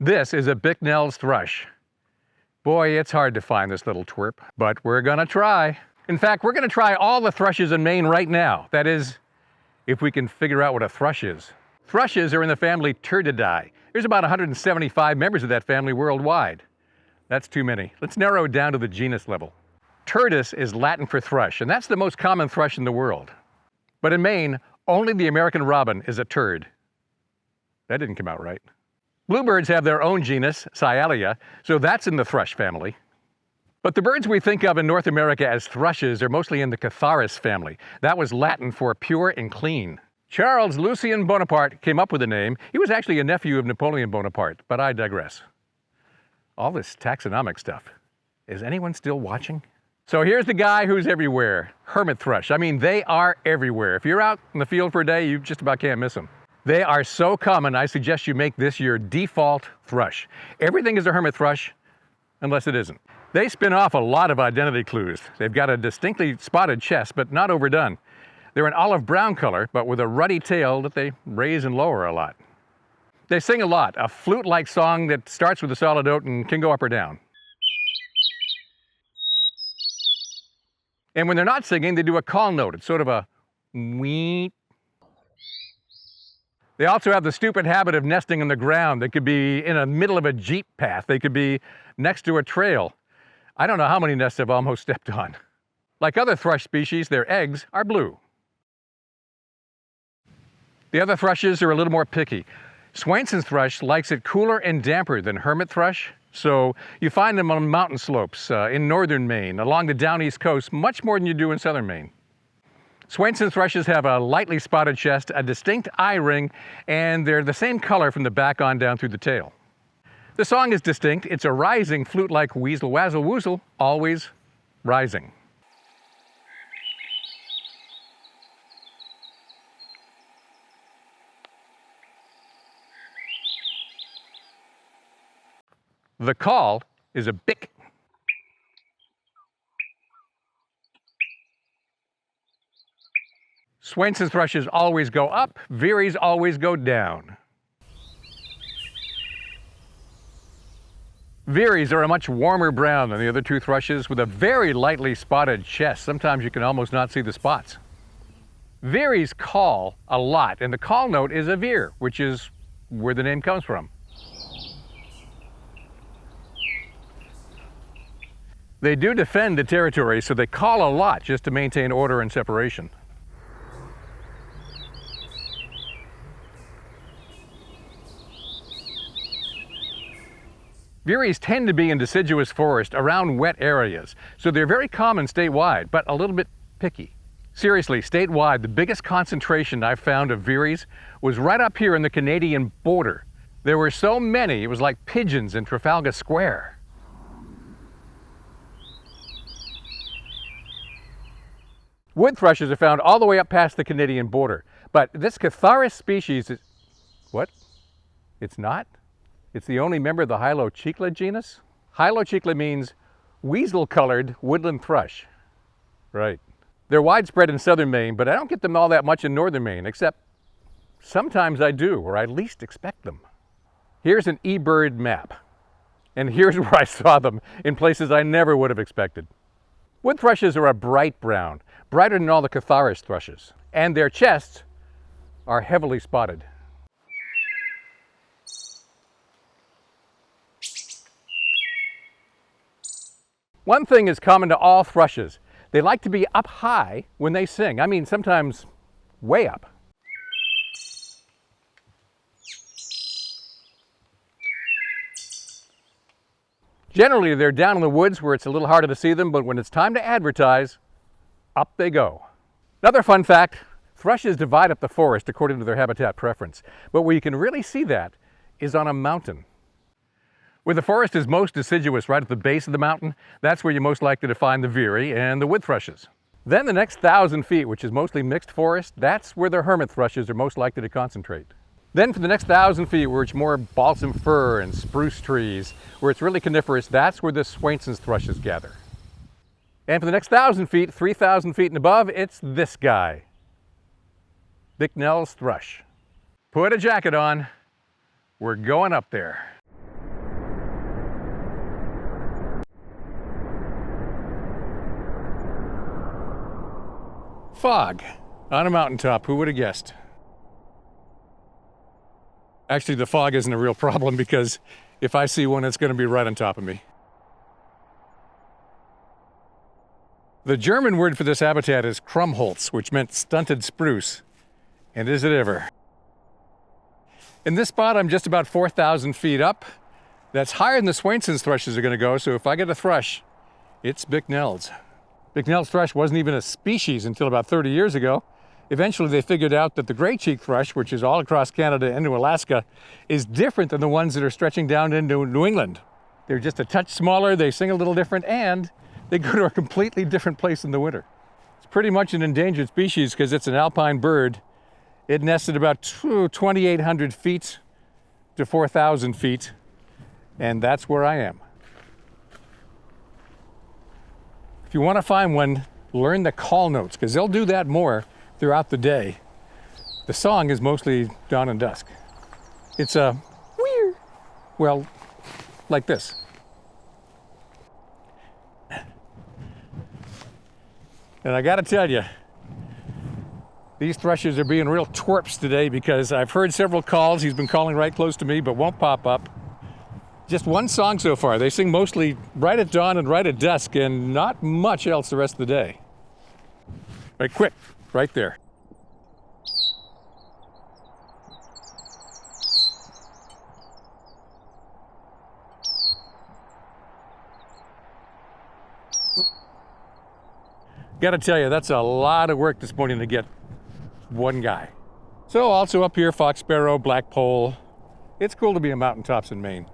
This is a Bicknell's thrush. Boy, it's hard to find this little twerp, but we're gonna try. In fact, we're gonna try all the thrushes in Maine right now. That is, if we can figure out what a thrush is. Thrushes are in the family Turdidae. There's about 175 members of that family worldwide. That's too many. Let's narrow it down to the genus level. Turdus is Latin for thrush, and that's the most common thrush in the world. But in Maine, only the American robin is a turd. That didn't come out right. Bluebirds have their own genus, Cyalia, so that's in the thrush family. But the birds we think of in North America as thrushes are mostly in the Catharus family. That was Latin for pure and clean. Charles Lucien Bonaparte came up with the name. He was actually a nephew of Napoleon Bonaparte, but I digress. All this taxonomic stuff. Is anyone still watching? So here's the guy who's everywhere, hermit thrush. I mean, they are everywhere. If you're out in the field for a day, you just about can't miss them. They are so common, I suggest you make this your default thrush. Everything is a hermit thrush, unless it isn't. They spin off a lot of identity clues. They've got a distinctly spotted chest, but not overdone. They're an olive brown color, but with a ruddy tail that they raise and lower a lot. They sing a lot, a flute-like song that starts with a solid note and can go up or down. And when they're not singing, they do a call note. It's sort of a weet. They also have the stupid habit of nesting in the ground. They could be in the middle of a jeep path. They could be next to a trail. I don't know how many nests I've almost stepped on. Like other thrush species, their eggs are blue. The other thrushes are a little more picky. Swainson's thrush likes it cooler and damper than hermit thrush, so you find them on mountain slopes in northern Maine, along the down east coast, much more than you do in southern Maine. Swainson thrushes have a lightly spotted chest, a distinct eye ring, and they're the same color from the back on down through the tail. The song is distinct. It's a rising flute-like weasel wazzle woozle, always rising. The call is a bick. Swainson's thrushes always go up, Veery's always go down. Veery's are a much warmer brown than the other two thrushes with a very lightly spotted chest. Sometimes you can almost not see the spots. Veery's call a lot, and the call note is a veer, which is where the name comes from. They do defend the territory, so they call a lot just to maintain order and separation. Veeries tend to be in deciduous forest around wet areas, so they're very common statewide, but a little bit picky. Seriously, statewide, the biggest concentration I've found of Veeries was right up here in the Canadian border. There were so many, it was like pigeons in Trafalgar Square. Wood thrushes are found all the way up past the Canadian border, but this Catharus species is... What? It's not? It's the only member of the Hylochicla genus? Hylochicla means weasel-colored woodland thrush. Right. They're widespread in southern Maine, but I don't get them all that much in northern Maine, except sometimes I do, or I least expect them. Here's an eBird map, and here's where I saw them, in places I never would have expected. Wood thrushes are a bright brown, brighter than all the Catharus thrushes, and their chests are heavily spotted. One thing is common to all thrushes. They like to be up high when they sing. I mean, sometimes way up. Generally, they're down in the woods where it's a little harder to see them, but when it's time to advertise, up they go. Another fun fact, thrushes divide up the forest according to their habitat preference, but where you can really see that is on a mountain. Where the forest is most deciduous right at the base of the mountain, that's where you're most likely to find the veery and the wood thrushes. Then the next 1,000 feet, which is mostly mixed forest, that's where the hermit thrushes are most likely to concentrate. Then for the next 1,000 feet, where it's more balsam fir and spruce trees, where it's really coniferous, that's where the Swainson's thrushes gather. And for the next 1,000 feet, 3,000 feet and above, it's this guy, Bicknell's thrush. Put a jacket on, we're going up there. Fog on a mountaintop, who would have guessed? Actually, the fog isn't a real problem because if I see one, it's going to be right on top of me. The German word for this habitat is Krummholz, which meant stunted spruce. And is it ever? In this spot, I'm just about 4,000 feet up. That's higher than the Swainson's thrushes are going to go, so if I get a thrush, it's Bicknell's. Bicknell's thrush wasn't even a species until about 30 years ago. Eventually, they figured out that the gray-cheeked thrush, which is all across Canada into Alaska, is different than the ones that are stretching down into New England. They're just a touch smaller, they sing a little different, and they go to a completely different place in the winter. It's pretty much an endangered species because it's an alpine bird. It nests at about 2,800 feet to 4,000 feet, and that's where I am. If you want to find one, learn the call notes, because they'll do that more throughout the day. The song is mostly dawn and dusk. It's a weird, well, like this. And I gotta tell you, these thrushes are being real twerps today because I've heard several calls. He's been calling right close to me, but won't pop up. Just one song so far. They sing mostly right at dawn and right at dusk and not much else the rest of the day. Right, quick, right there. Gotta tell you, that's a lot of work this morning to get one guy. So also up here, fox sparrow, blackpoll. It's cool to be in mountaintops in Maine.